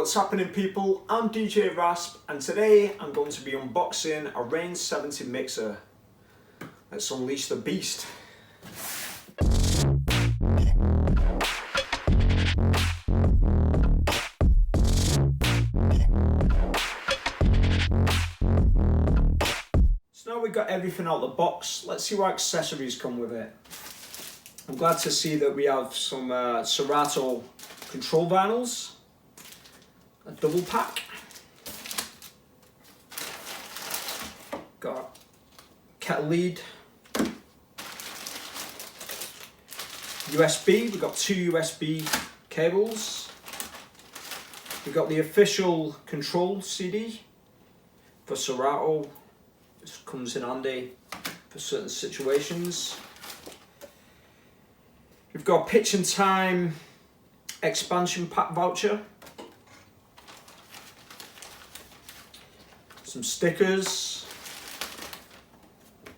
what's happening people? I'm DJ Rasp and today I'm going to be unboxing a Rane 70 mixer. Let's unleash the beast. So now we've got everything out of the box, let's see what accessories come with it. I'm glad to see that we have some Serato control vinyls. A double pack. Got kettle lead. USB, we've got two USB cables. We've got the official control CD for Serato. This comes in handy for certain situations. We've got a Pitch and Time expansion pack voucher. Some stickers,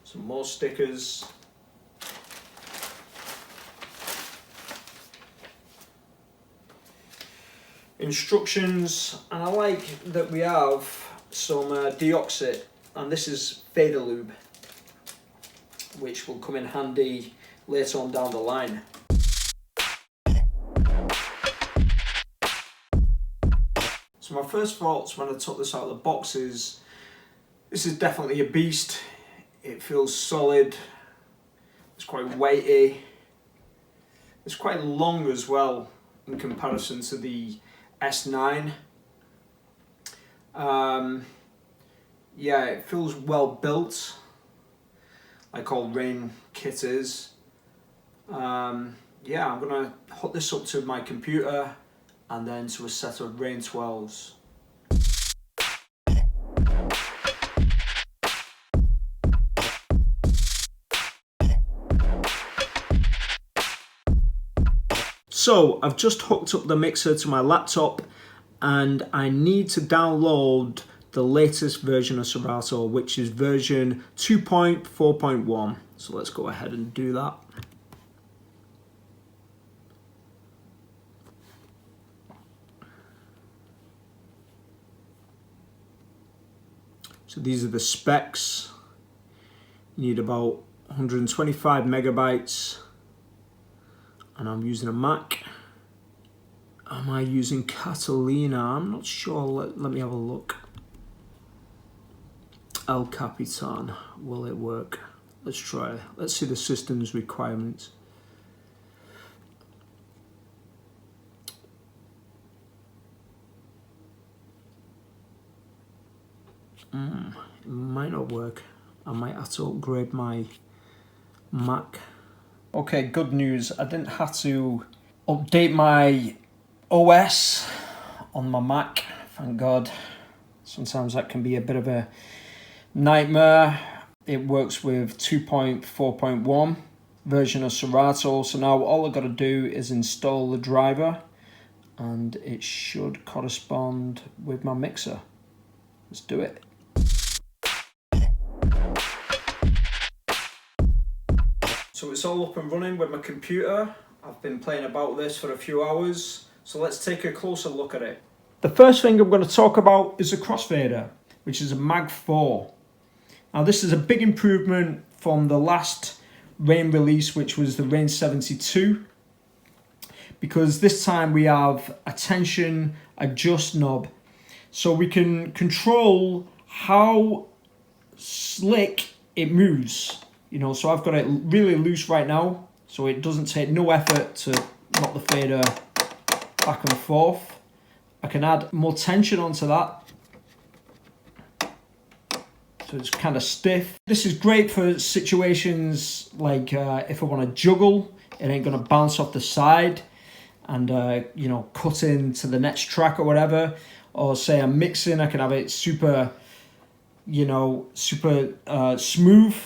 some more stickers, instructions, and I like that we have some deoxit, and this is fader lube, which will come in handy later on down the line. So my first thoughts when I took this out of the box is, this is definitely a beast. It feels solid, it's quite weighty, it's quite long as well in comparison to the S9. Yeah, it feels well built, like all Rane kit is. Yeah, I'm gonna hook this up to my computer and then to a set of Rane 12s. So I've just hooked up the mixer to my laptop and I need to download the latest version of Serato, which is version 2.4.1. So let's go ahead and do that. So these are the specs. You need about 125 megabytes. And I'm using a Mac. Am I using Catalina? I'm not sure. Let me have a look. El Capitan. Will it work? Let's try. Let's see the system's requirements. It might not work. I might have to upgrade my Mac. Okay, good news. I didn't have to update my OS on my Mac, thank God. Sometimes that can be a bit of a nightmare. It works with 2.4.1 version of Serato. So now all I've got to do is install the driver and it should correspond with my mixer. Let's do it. So it's all up and running with my computer. I've been playing about this for a few hours, so let's take a closer look at it. The first thing I'm going to talk about is the Crossfader, which is a Mag 4. Now this is a big improvement from the last Rane release, which was the Rane 72, because this time we have a tension adjust knob, so we can control how slick it moves. You know, so I've got it really loose right now, so it doesn't take no effort to knock the fader back and forth. I can add more tension onto that, so it's kind of stiff. This is great for situations like if I want to juggle, it ain't going to bounce off the side and you know, cut into the next track or whatever. Or say I'm mixing, I can have it super, you know, super smooth.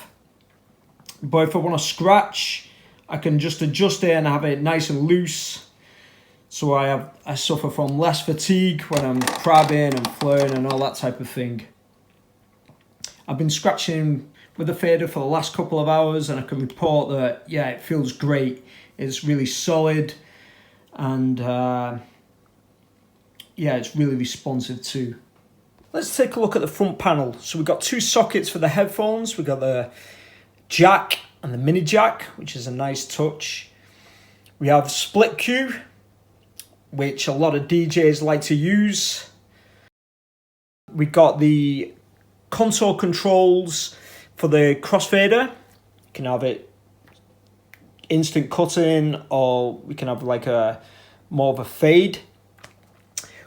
But if I want to scratch, I can just adjust it and have it nice and loose. So I suffer from less fatigue when I'm crabbing and flaring and all that type of thing. I've been scratching with the fader for the last couple of hours and I can report that, yeah, it feels great. It's really solid and yeah, it's really responsive too. Let's take a look at the front panel. So we've got two sockets for the headphones. We've got the jack and the mini jack, which is a nice touch. We have split Q, which a lot of DJs like to use. We got the contour controls for the crossfader. You can have it instant cutting, or we can have like a more of a fade.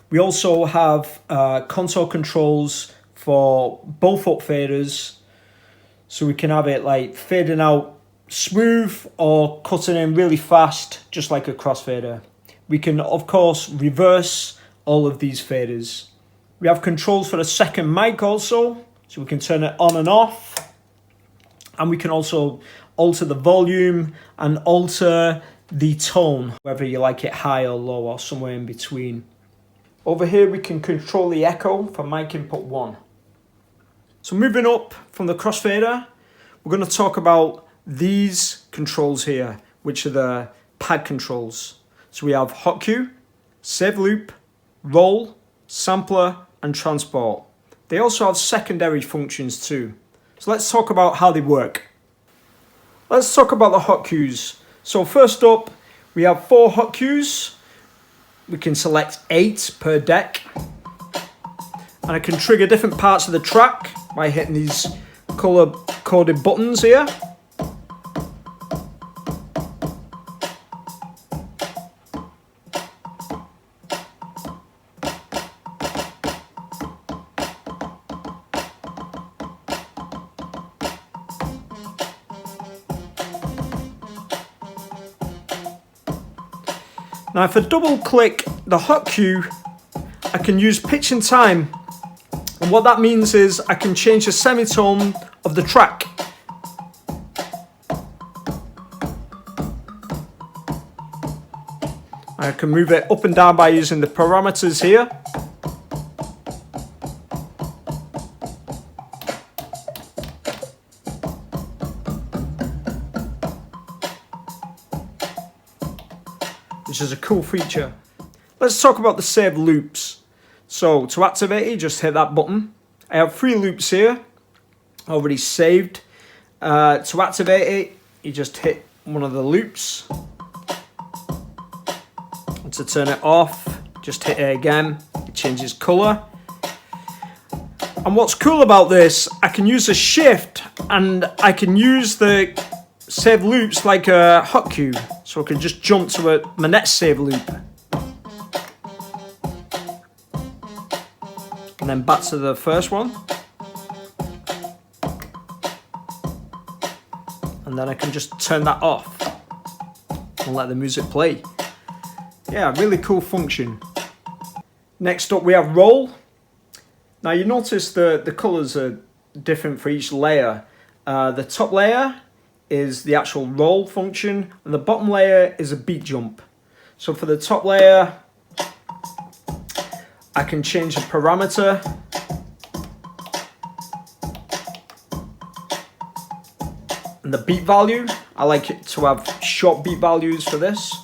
We also have contour controls for both up faders, so we can have it like fading out smooth or cutting in really fast, just like a crossfader. We can of course reverse all of these faders. We have controls for the second mic also, so we can turn it on and off, and we can also alter the volume and alter the tone, whether you like it high or low or somewhere in between. Over here we can control the echo for mic input 1. So moving up from the crossfader, we're going to talk about these controls here, which are the pad controls. So we have hot cue, save loop, roll, sampler and transport. They also have secondary functions too. So let's talk about how they work. Let's talk about the hot cues. So first up, we have 4 hot cues. We can select 8 per deck. And I can trigger different parts of the track by hitting these color coded buttons here. Now if I double click the hot cue, I can use pitch and time. And what that means is I can change the semitone of the track. I can move it up and down by using the parameters here. Which is a cool feature. Let's talk about the save loops. So to activate it, just hit that button. I have 3 loops here, already saved. To activate it, you just hit one of the loops. And to turn it off, just hit it again. It changes color. And what's cool about this, I can use a shift and I can use the save loops like a hot cue. So I can just jump to my next save loop. And then back to the first one. And then I can just turn that off and let the music play. Yeah, really cool function. Next up we have roll. Now you notice the colours are different for each layer. The top layer is the actual roll function, and the bottom layer is a beat jump. So for the top layer, I can change the parameter. And the beat value, I like it to have short beat values for this.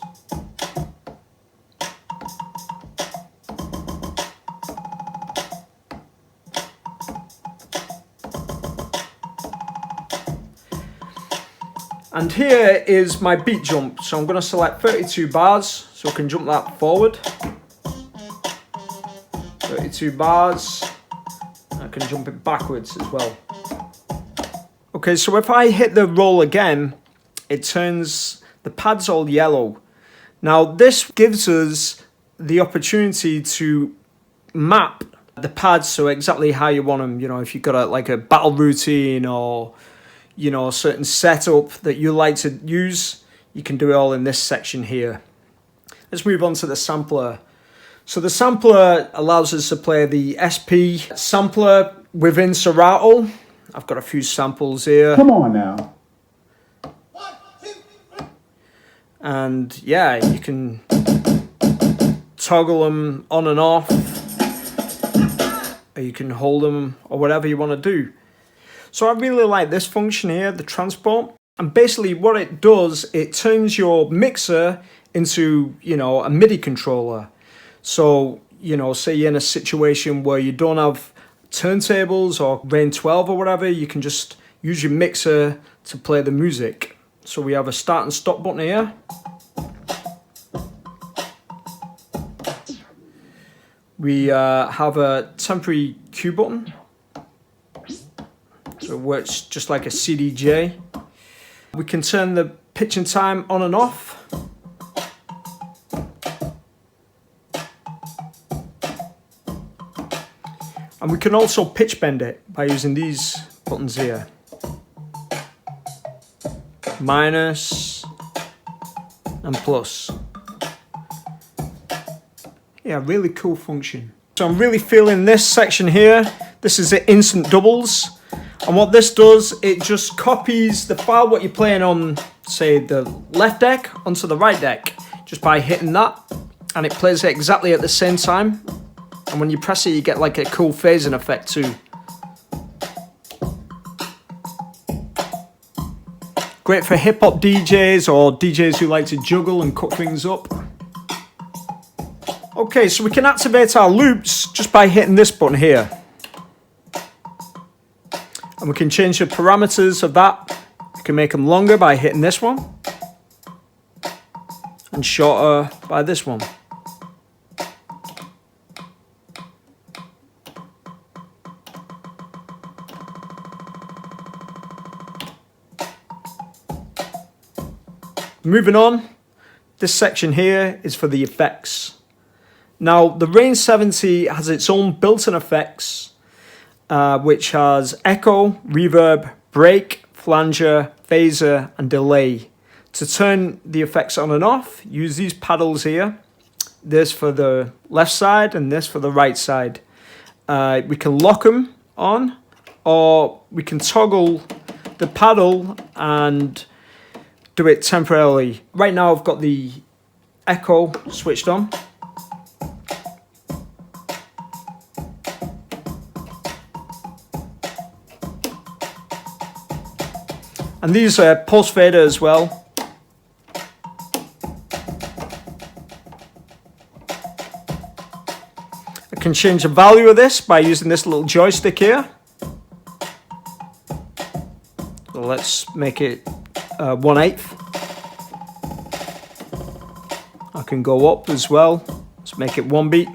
And here is my beat jump. So I'm going to select 32 bars, so I can jump that forward. 32 bars. I can jump it backwards as well. Okay, so if I hit the roll again, it turns the pads all yellow. Now this gives us the opportunity to map the pads so exactly how you want them. You know, if you've got like a battle routine or you know, a certain setup that you like to use, you can do it all in this section here. Let's move on to the sampler. So the sampler allows us to play the SP sampler within Serato. I've got a few samples here. Come on now. And yeah, you can toggle them on and off, or you can hold them, or whatever you want to do. So I really like this function here, the transport. And basically what it does, it turns your mixer into, you know, a MIDI controller. So you know, say you're in a situation where you don't have turntables or Rane 12 or whatever, you can just use your mixer to play the music. So we have a start and stop button here. We have a temporary cue button. So it works just like a CDJ. We can turn the pitch and time on and off. And we can also pitch bend it by using these buttons here. Minus and plus. Yeah, really cool function. So I'm really feeling this section here. This is the instant doubles. And what this does, it just copies the file what you're playing on, say, the left deck onto the right deck, just by hitting that. And it plays it exactly at the same time. And when you press it, you get like a cool phasing effect too. Great for hip-hop DJs or DJs who like to juggle and cut things up. Okay, so we can activate our loops just by hitting this button here. And we can change the parameters of that. We can make them longer by hitting this one. And shorter by this one. Moving on, this section here is for the effects. Now, the Rane 70 has its own built-in effects, which has echo, reverb, break, flanger, phaser, and delay. To turn the effects on and off, use these paddles here. This for the left side and this for the right side. We can lock them on, or we can toggle the paddle and do it temporarily. Right now I've got the echo switched on. And these are pulse fader as well. I can change the value of this by using this little joystick here. So let's make it 1/8. I can go up as well. Let's make it 1 beat.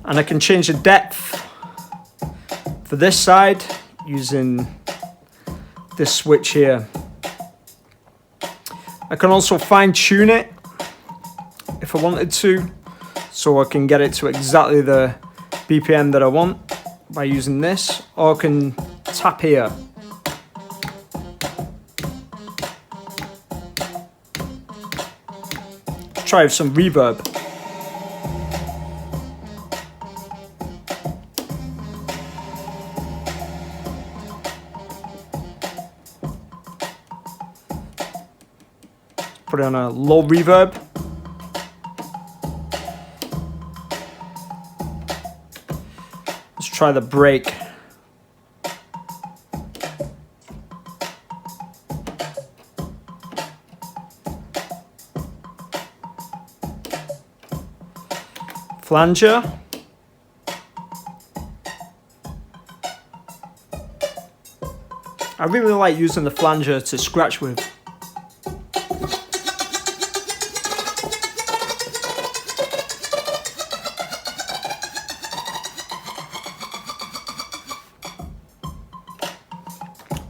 And I can change the depth for this side using this switch here. I can also fine tune it if I wanted to, so I can get it to exactly the BPM that I want by using this, or I can tap here. Let's try some reverb. Put it on a low reverb. Let's try the break. Flanger. I really like using the flanger to scratch with.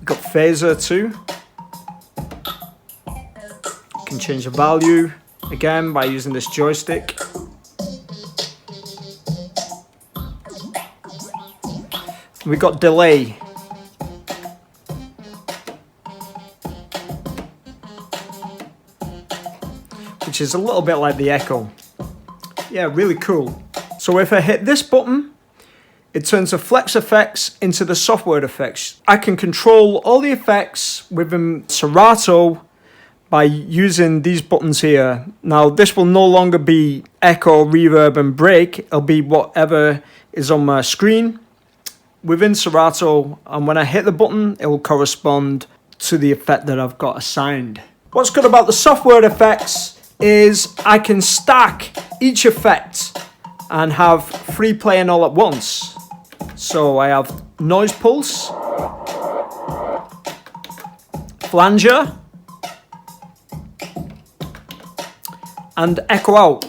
Got phaser too. You can change the value again by using this joystick. We got delay. Which is a little bit like the echo. Yeah, really cool. So if I hit this button, it turns the flex effects into the software effects. I can control all the effects within Serato by using these buttons here. Now this will no longer be echo, reverb and break. It'll be whatever is on my screen within Serato, and when I hit the button it will correspond to the effect that I've got assigned. What's good about the software effects is I can stack each effect and have free playing all at once. So I have noise pulse, flanger, and echo out.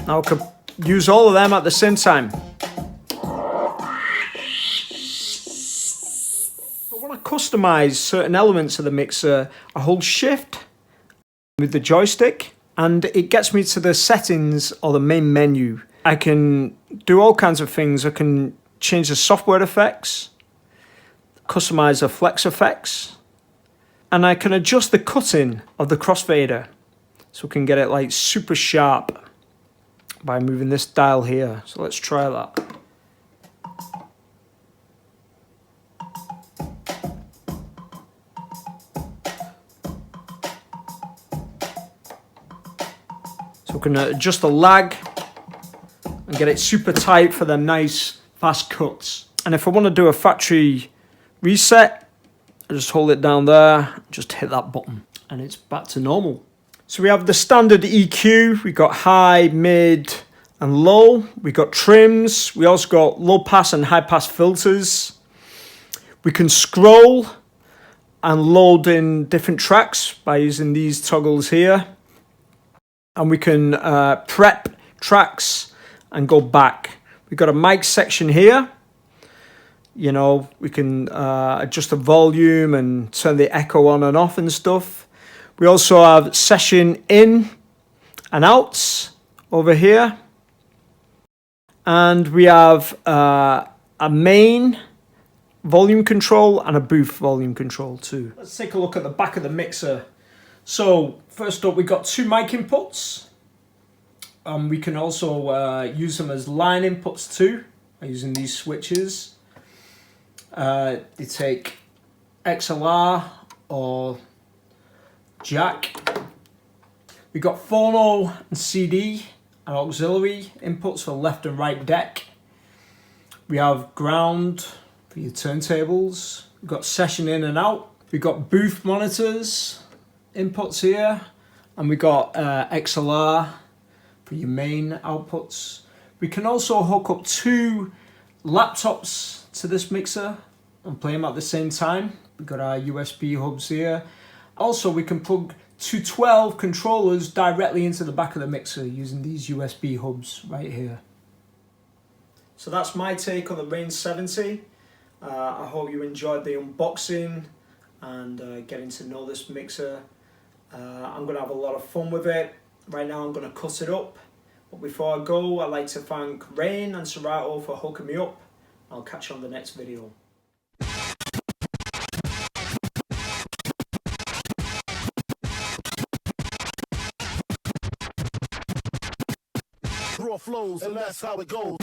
Now I can use all of them at the same time. I want to customize certain elements of the mixer. I hold shift with the joystick and it gets me to the settings or the main menu. I can do all kinds of things. I can change the software effects, customize the flex effects, and I can adjust the cutting of the crossfader so we can get it like super sharp by moving this dial here. So let's try that. So we can adjust the lag and get it super tight for the nice fast cuts. And if I want to do a factory reset, I just hold it down there, just hit that button and it's back to normal. So we have the standard EQ, we got high, mid and low. We got trims, we also got low pass and high pass filters. We can scroll and load in different tracks by using these toggles here. And we can prep tracks and go back. We've got a mic section here. You know, we can adjust the volume and turn the echo on and off and stuff. We also have session in and outs over here. And we have a main volume control and a booth volume control too. Let's take a look at the back of the mixer. So first up, we got two mic inputs. We can also use them as line inputs too, by using these switches. They take XLR or jack. We got phono and CD and auxiliary inputs for left and right deck. We have ground for your turntables. We've got session in and out. We've got booth monitors inputs here, and we got XLR for your main outputs. We can also hook up two laptops to this mixer and play them at the same time. We've got our USB hubs here. Also, we can plug 212 controllers directly into the back of the mixer using these USB hubs right here. So that's my take on the Rane 70. I hope you enjoyed the unboxing and getting to know this mixer. I'm going to have a lot of fun with it. Right now I'm going to cut it up. But before I go, I'd like to thank Rane and Serato for hooking me up. I'll catch you on the next video. Raw flows, and that's how it goes.